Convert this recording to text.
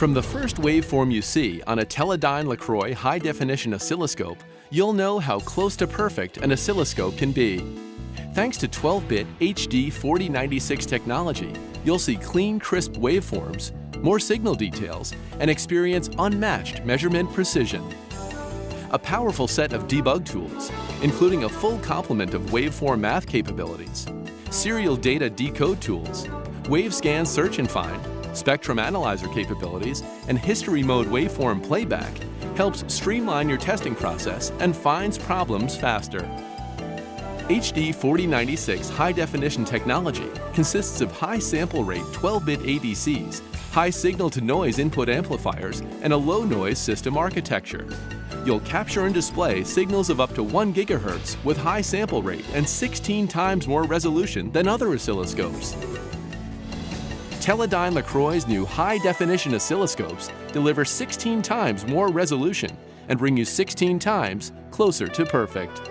From the first waveform you see on a Teledyne LeCroy High Definition Oscilloscope, you'll know how close to perfect an oscilloscope can be. Thanks to 12-bit HD 4096 technology, you'll see clean, crisp waveforms, more signal details, and experience unmatched measurement precision. A powerful set of debug tools, including a full complement of waveform math capabilities, serial data decode tools, wavescan search and find, spectrum analyzer capabilities, and history mode waveform playback helps streamline your testing process and finds problems faster. HD 4096 high definition technology consists of high sample rate 12-bit ADCs, high signal-to-noise input amplifiers, and a low-noise system architecture. You'll capture and display signals of up to 1 GHz with high sample rate and 16 times more resolution than other oscilloscopes. Teledyne LeCroy's new High Definition Oscilloscopes deliver 16 times more resolution and bring you 16 times closer to perfect.